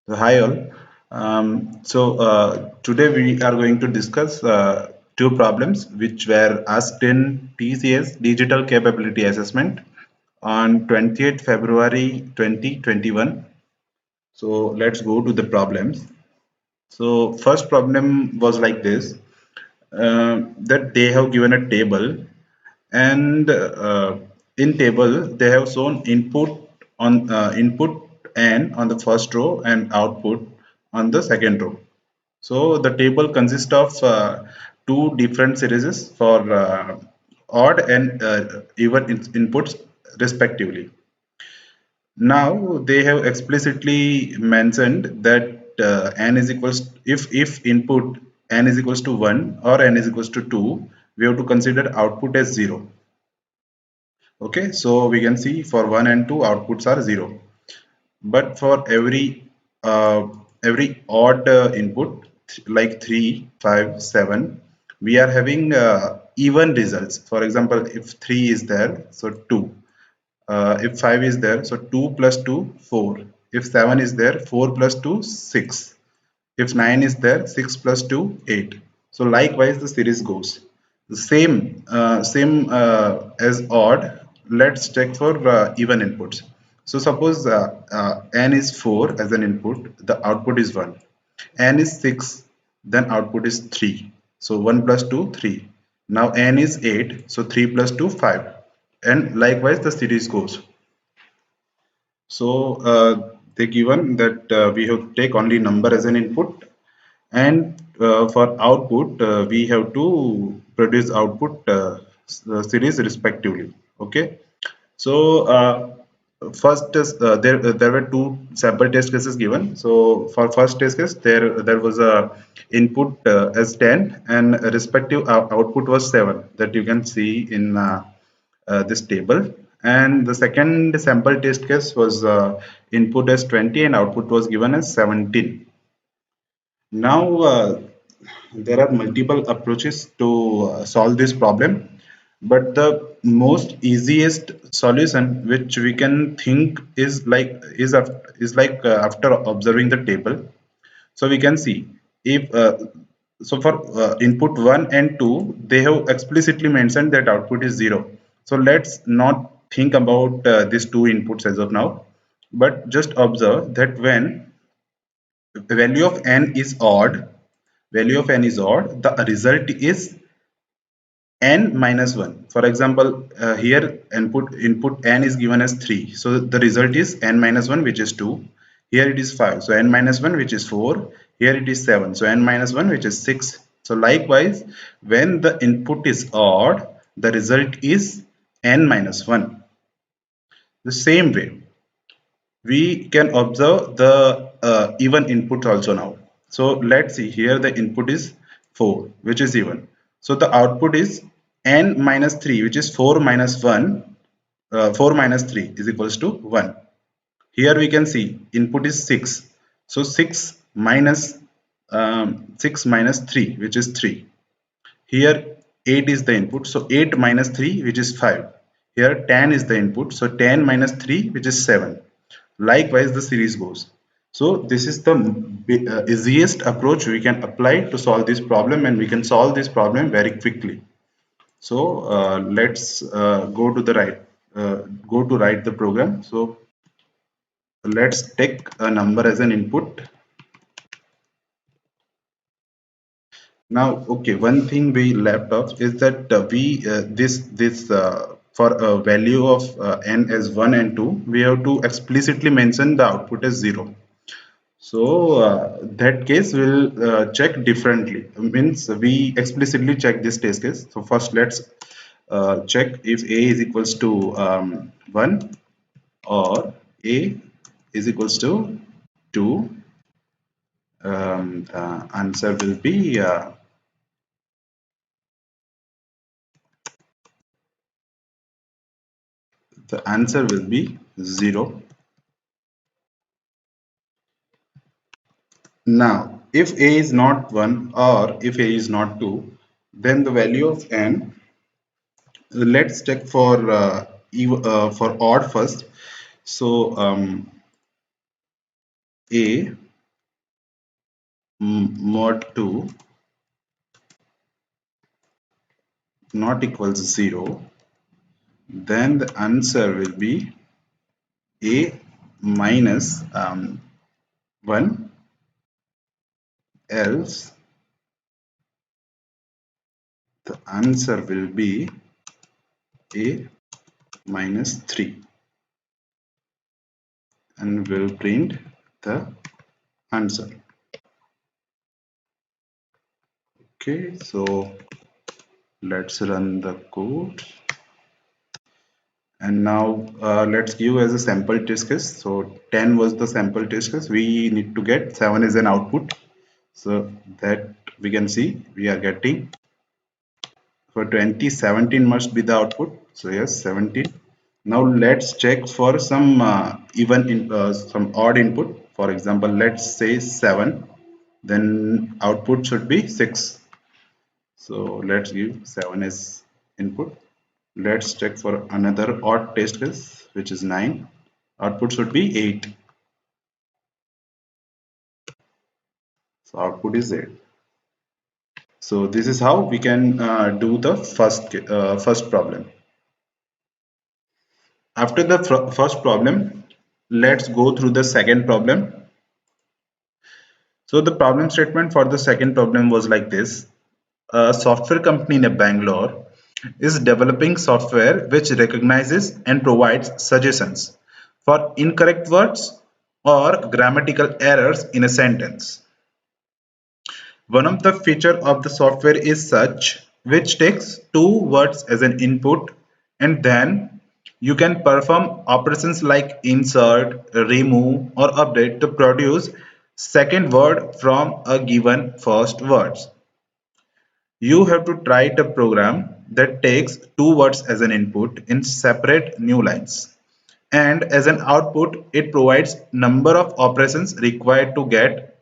So hi all. Today we are going to discuss two problems which were asked in TCS Digital Capability Assessment on 28th February 2021. So let's go to the problems. So first problem was like this, that they have given a table, and in table they have shown input n on the first row and output on the second row. So the table consists of two different series for odd and even inputs respectively. Now they have explicitly mentioned that n is equals, if input n is equals to 1 or n is equals to 2, we have to consider output as 0. Okay, so we can see for 1 and 2 outputs are 0. But for uh, every odd input like 3, 5, 7, we are having even results. For example, if 3 is there, so 2. If 5 is there, so 2 plus 2, 4. If 7 is there, 4 plus 2, 6. If 9 is there, 6 plus 2, 8. So likewise the series goes. The same as odd. Let's check for even inputs. So suppose n is 4 as an input, the output is 1. N is 6, then output is 3. So 1 plus 2, 3. Now n is 8, so 3 plus 2, 5. And likewise the series goes. So they given that we have to take only number as an input, and for output we have to produce output series respectively. Okay, so first is there were two sample test cases given. So for first test case, there was a input as 10 and a respective output was 7, that you can see in this table. And the second sample test case was input as 20 and output was given as 17. Now there are multiple approaches to solve this problem, but the most easiest solution which we can think is like after observing the table. So we can see, if so for input 1 and 2, they have explicitly mentioned that output is 0. So let's not think about these two inputs as of now, but just observe that when value of n is odd, the result is n minus 1. For example, here input n is given as 3, so the result is n minus 1, which is 2. Here it is 5, so n minus 1, which is 4. Here it is 7, so n minus 1, which is 6. So likewise, when the input is odd, the result is n minus 1. The same way we can observe the even input also now. So let's see, here the input is 4, which is even. So the output is n minus 3, which is 4 minus 1. 4 minus 3 is equals to 1. Here we can see input is 6. So 6 minus 3, which is 3. Here 8 is the input, so 8 minus 3, which is 5. Here 10 is the input, so 10 minus 3, which is 7. Likewise the series goes. So this is the easiest approach we can apply to solve this problem, and we can solve this problem very quickly. So let's go to write the program. So let's take a number as an input. Now, okay, one thing we left off is that we this for a value of n as 1 and 2, we have to explicitly mention the output as 0. So that case will check differently. Means we explicitly check this test case. So first let's check if a is equals to 1 or a is equals to 2. The answer will be the answer will be 0. Now, if a is not 1 or if a is not 2, then the value of n, let's check for odd first. So a mod 2 not equals 0, then the answer will be a minus 1, else the answer will be a minus 3, and we'll print the answer. Okay, so let's run the code. And now let's give as a sample test case. So 10 was the sample test case. We need to get 7 as an output. So that we can see we are getting for 2017 must be the output. So yes, 17. Now let's check for some even in some odd input. For example, let's say 7. Then output should be 6. So let's give 7 as input. Let's check for another odd test case, which is 9. Output should be 8. So output is 8. So this is how we can do the first problem. After the first problem, let's go through the second problem. So the problem statement for the second problem was like this. A software company in Bangalore is developing software which recognizes and provides suggestions for incorrect words or grammatical errors in a sentence. One of the features of the software is such which takes two words as an input, and then you can perform operations like insert, remove or update to produce second word from a given first words. You have to write a program that takes two words as an input in separate new lines, and as an output it provides number of operations required to get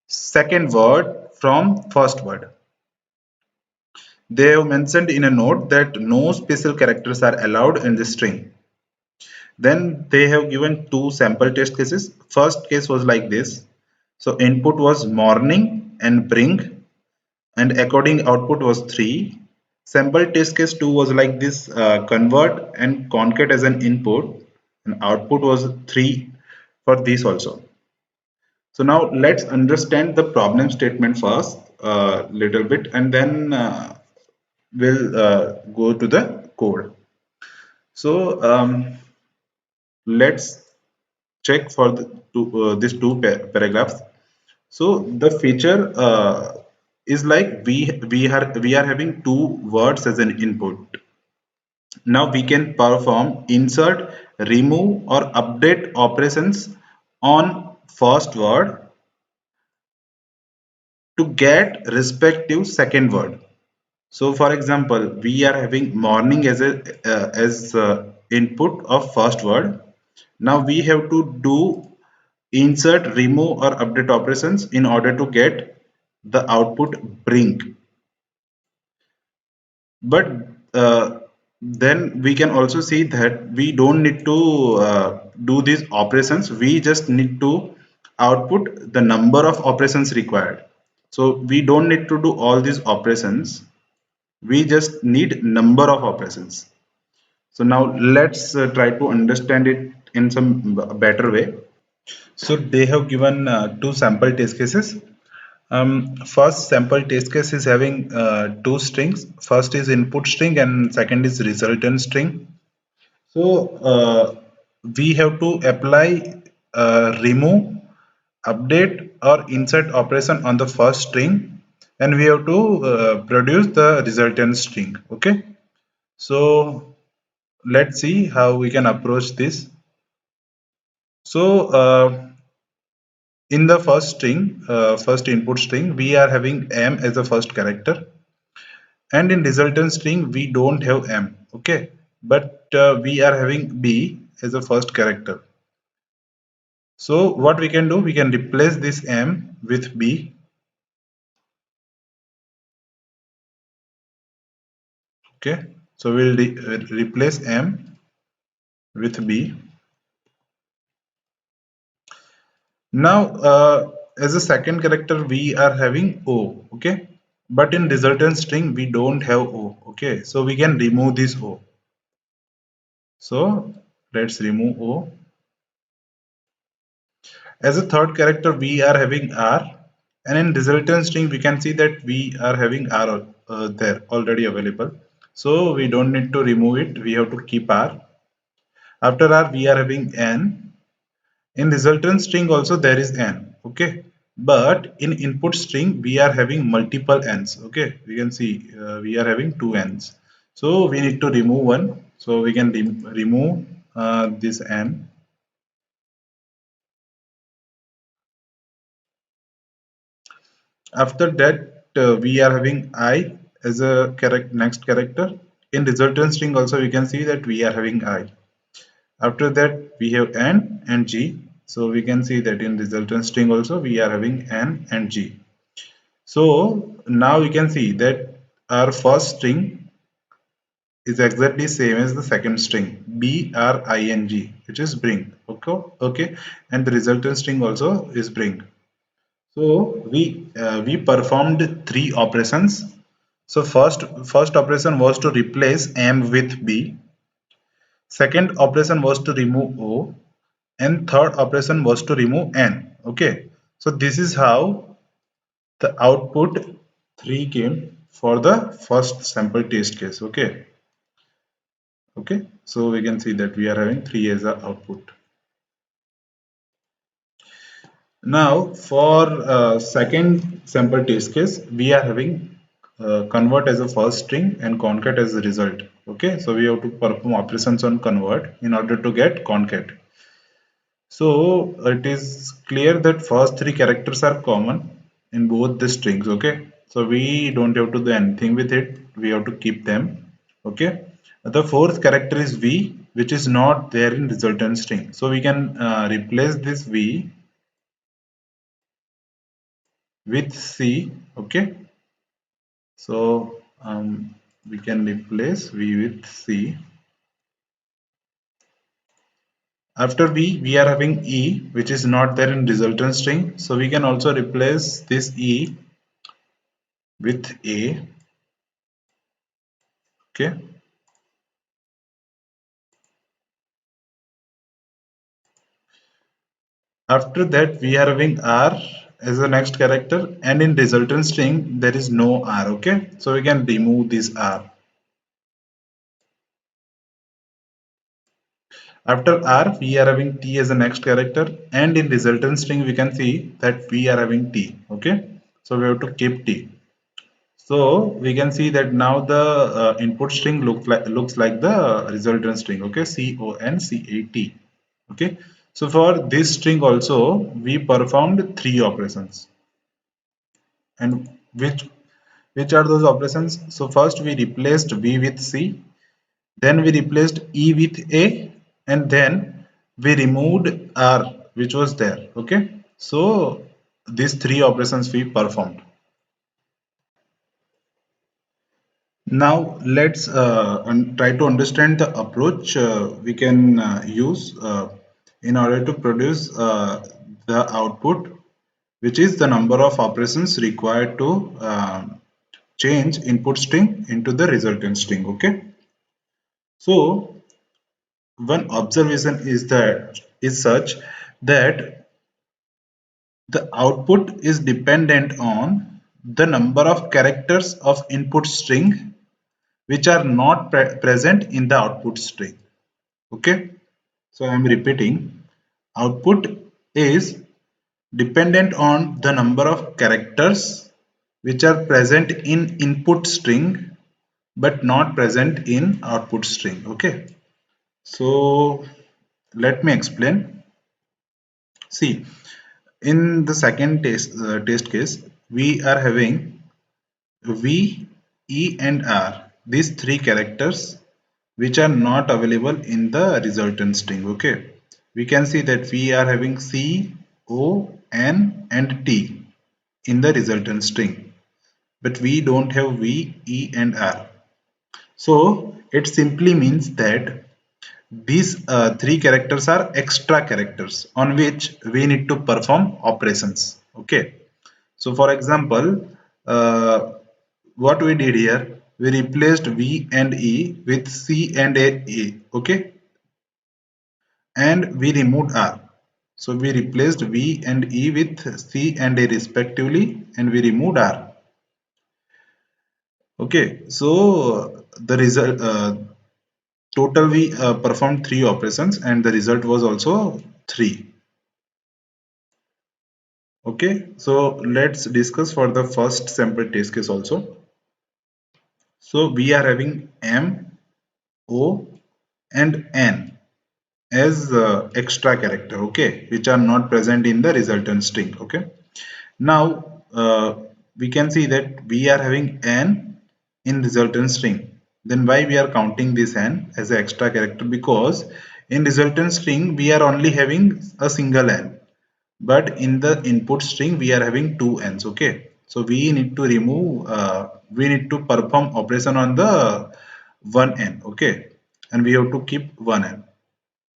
second word from first word. They have mentioned in a note that no special characters are allowed in the string. Then they have given two sample test cases. First case was like this. So input was morning and bring, and according output was 3. Sample test case 2 was like this, convert and concat as an input, and output was 3 for this also. So now let's understand the problem statement first little bit, and then we'll go to the code. So let's check for these two paragraphs. So the feature is like we are having two words as an input. Now we can perform insert, remove or update operations on first word to get respective second word. So for example, we are having morning as a input of first word. Now we have to do insert, remove or update operations in order to get the output bring. But then we can also see that we don't need to do these operations. We just need to output the number of operations required. So we don't need to do all these operations. We just need number of operations. So now let's try to understand it in some better way. So they have given two sample test cases. First sample test case is having two strings. First is input string and second is resultant string. So we have to apply remove, update or insert operation on the first string, and we have to produce the resultant string. Okay. So let's see how we can approach this. So in the first string, first input string, we are having m as the first character, and in resultant string we don't have m. Okay, but we are having b as the first character. So what we can do, we can replace this m with b. Okay, so we'll replace m with b. Now as a second character we are having O, okay, but in resultant string we don't have O, okay, so we can remove this O. So let's remove O. As a third character we are having R, and in resultant string we can see that we are having R there already available, so we don't need to remove it, we have to keep R. After R we are having N. In resultant string also there is N, okay, but in input string we are having multiple N's, okay, we can see we are having two N's, so we need to remove one, so we can remove this N. After that we are having I as a next character. In resultant string also we can see that we are having I. After that we have N and G, so we can see that in resultant string also we are having N and G. So now you can see that our first string is exactly same as the second string, BRING, which is bring, okay, and the resultant string also is bring. So we performed three operations. So first operation was to replace M with B. Second operation was to remove O, and third operation was to remove N. Okay. So this is how the output 3 came for the first sample test case. Okay. Okay. So we can see that we are having 3 as the output. Now for second sample test case, we are having convert as a first string and concat as the result. Okay, so we have to perform operations on convert in order to get concat. So it is clear that first three characters are common in both the strings. Okay, so we don't have to do anything with it. We have to keep them. Okay, the fourth character is V, which is not there in resultant string. So we can replace this V with C. Okay, so we can replace V with C. After V, we are having E, which is not there in resultant string. So we can also replace this E with A. Okay. After that, we are having R as the next character, and in resultant string there is no R. Okay, so we can remove this R. After R, we are having T as the next character, and in resultant string we can see that we are having T. Okay, so we have to keep T. So we can see that now the input string looks like the resultant string. Okay, CONCAT. Okay, so for this string also we performed three operations, and which are those operations? So first we replaced V with C, then we replaced E with A, and then we removed R, which was there. Okay, so these three operations we performed. Now let's try to understand the approach we can use in order to produce the output, which is the number of operations required to change input string into the resultant string. Okay, so one observation is such that the output is dependent on the number of characters of input string which are not present in the output string. Okay, so I am repeating, output is dependent on the number of characters which are present in input string but not present in output string. Okay, so let me explain. See, in the second test case, we are having V, E and R, these three characters which are not available in the resultant string. Okay, we can see that we are having C, O, N and T in the resultant string, but we don't have V, E and R. So it simply means that these three characters are extra characters on which we need to perform operations. Okay, so for example, uh, what we did here, we replaced V and E with C and A, okay, and we removed R. So we replaced V and E with C and A respectively, and we removed R. Okay, so the result, total we performed three operations, and the result was also 3. Okay, so let's discuss for the first sample test case also. So we are having M, O, and N as extra character, okay, which are not present in the resultant string. Okay, now we can see that we are having N in resultant string. Then why we are counting this N as an extra character? Because in resultant string we are only having a single N, but in the input string we are having two N's. Okay, so we need to remove, we need to perform operation on the one N. Okay, and we have to keep one N.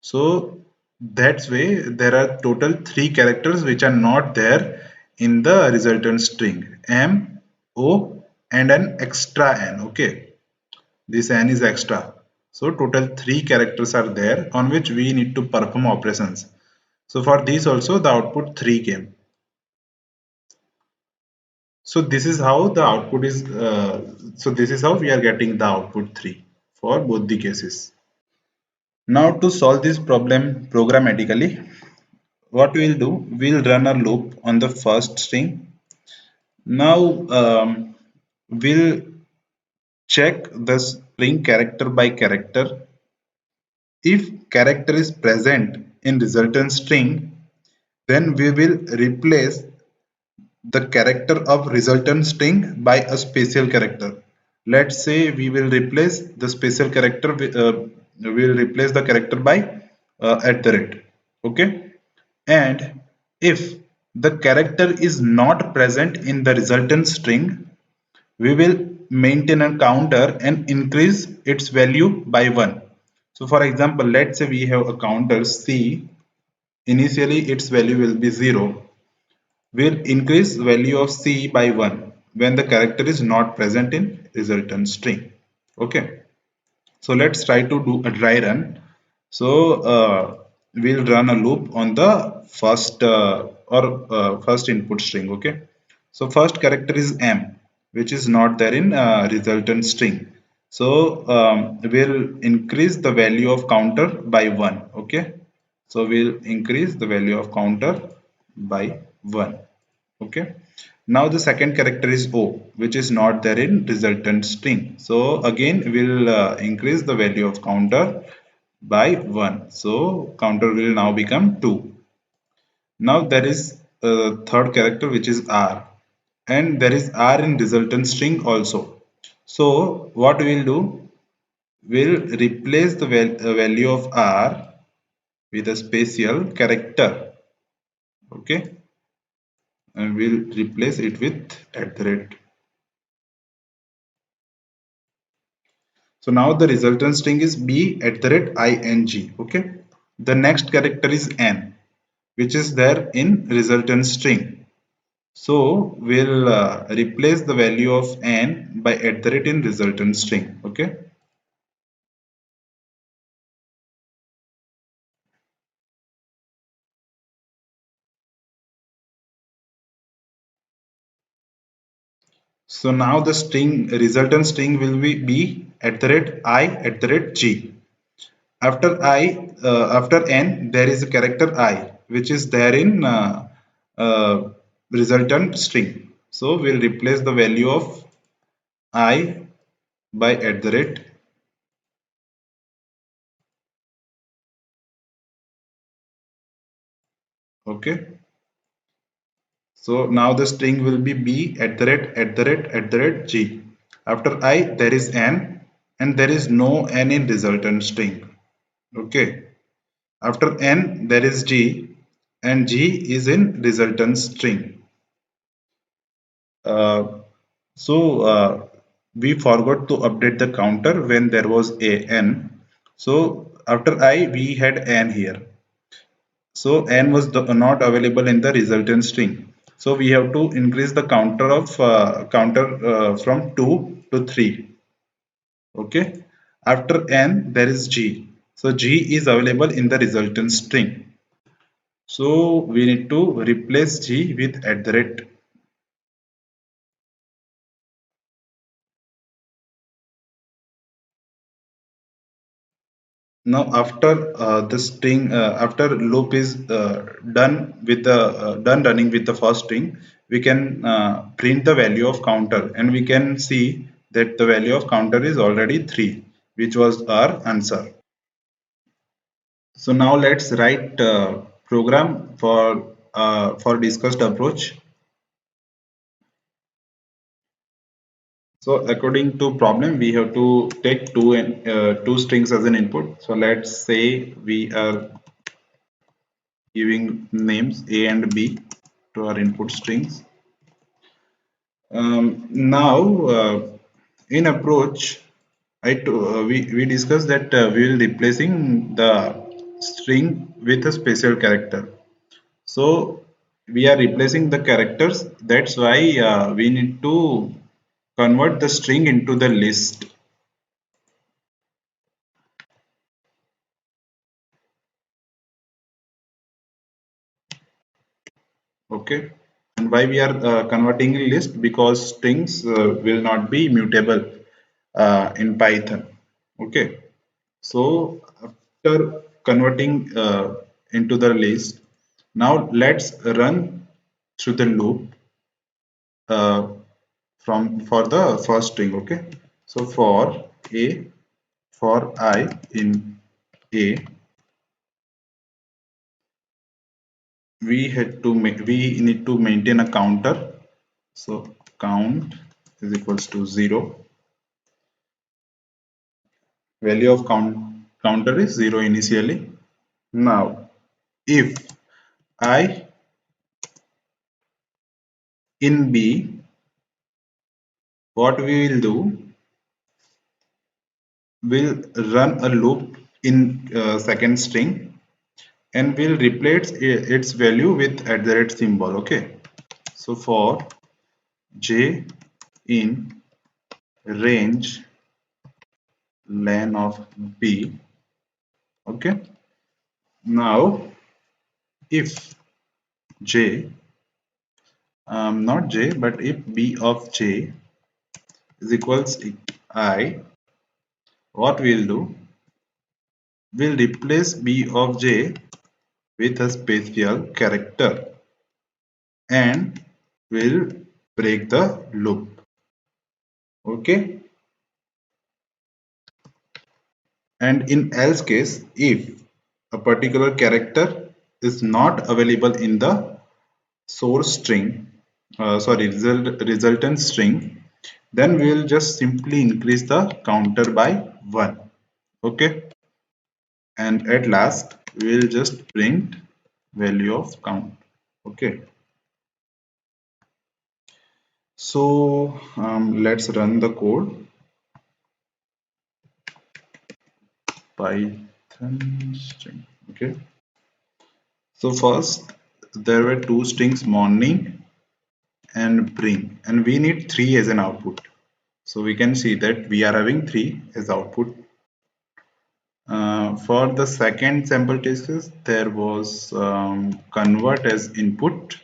So that's way there are total three characters which are not there in the resultant string, M, O, and an extra N. Okay, this N is extra. So total three characters are there on which we need to perform operations. So for this also the output 3 came. So this is how the output is. So this is how we are getting the output 3 for both the cases. Now to solve this problem programmatically, what we'll do, we'll run a loop on the first string. Now we'll check the string character by character. If character is present in resultant string, then we will replace the character of resultant string by a special character. Let's say we will replace the special character with, we will replace the character by at the rate. Okay, and if the character is not present in the resultant string, we will maintain a counter and increase its value by 1. So for example, let's say we have a counter C. Initially its value will be 0. We'll increase value of C by 1 when the character is not present in resultant string. Okay, so let's try to do a dry run. So we'll run a loop on the first first input string. Okay, so first character is M, which is not there in resultant string. So we'll increase the value of counter by 1. Okay, so we'll increase the value of counter by 1. Okay, now the second character is O, which is not there in resultant string. So again we'll increase the value of counter by 1. So counter will now become 2. Now there is a third character which is R, and there is R in resultant string also. So what we'll do, we'll replace the value of R with a special character. Okay, and we'll replace it with at the rate. So now the resultant string is b at the rate ing. Okay. The next character is n, which is there in resultant string. So we'll replace the value of n by at the rate in resultant string. Okay. So now the string resultant string will be b at the rate I at the rate g. After I, after n, there is a character I, which is there in resultant string. So we'll replace the value of I by at the rate. Okay. So now the string will be b at the rate g. After I, there is n, and there is no n in resultant string. Okay. After n, there is g, and g is in resultant string. Uh, so we forgot to update the counter when there was a n. So after I, we had n here. So n was not available in the resultant string. So we have to increase the counter from 2 to 3. Okay, after n there is g, so g is available in the resultant string, so we need to replace g with @. Now after the string after loop is done running with the first string, we can print the value of counter, and we can see that the value of counter is already 3, which was our answer. So now let's write program for discussed approach. So according to problem, we have to take two strings as an input. So let's say we are giving names A and B to our input strings. Now in approach, we discussed that we will replacing the string with a special character. So we are replacing the characters. That's why we need to convert the string into the list. Okay, and why we are converting a list? Because strings will not be mutable in Python. Okay, so after converting into the list, now let's run through the loop uh, for the first string. Okay, so for I in A, we need to maintain a counter. So count is equals to 0. Value of counter is 0 initially. Now if I in B, what we will do, we'll run a loop in second string, and we'll replace its value with symbol. Okay, so for j in range len of B. Okay, now if j not j, but if B of j is equals I, what we'll do, we'll replace B of j with a special character, and we'll break the loop. Okay, and in else case, if a particular character is not available in the source string, resultant string, then we will just simply increase the counter by 1. Okay, and at last we will just print value of count. Okay, so let's run the code. Python string. Okay, so first there were two strings, morning and bring, and we need 3 as an output. So we can see that we are having 3 as output. For the second sample cases, there was convert as input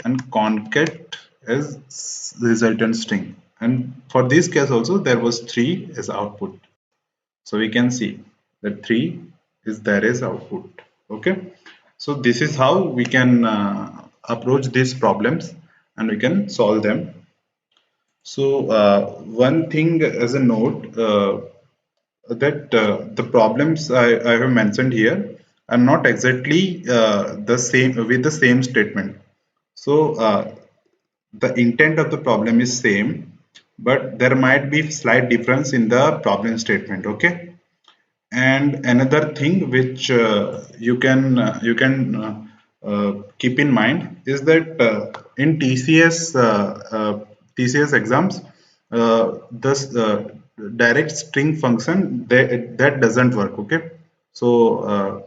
and concat as resultant string, and for this case also there was 3 as output. So we can see that 3 is there as output. Okay, so this is how we can approach these problems, and we can solve them. So one thing as a note, that the problems I have mentioned here are not exactly the same with the same statement. So the intent of the problem is same, but there might be slight difference in the problem statement. Okay, and another thing which you can keep in mind is that in TCS exams, this direct string function that doesn't work. Okay, so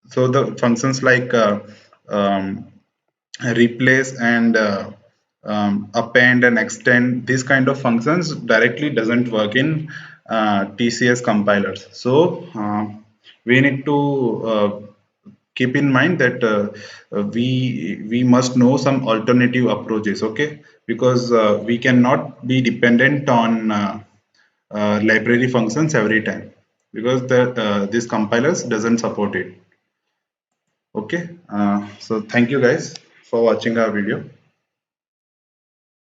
so the functions like um, replace and append and extend, these kind of functions directly doesn't work in TCS compilers. So we need to keep in mind that we must know some alternative approaches, okay? Because we cannot be dependent on library functions every time, because this compilers doesn't support it. Okay, so thank you guys for watching our video.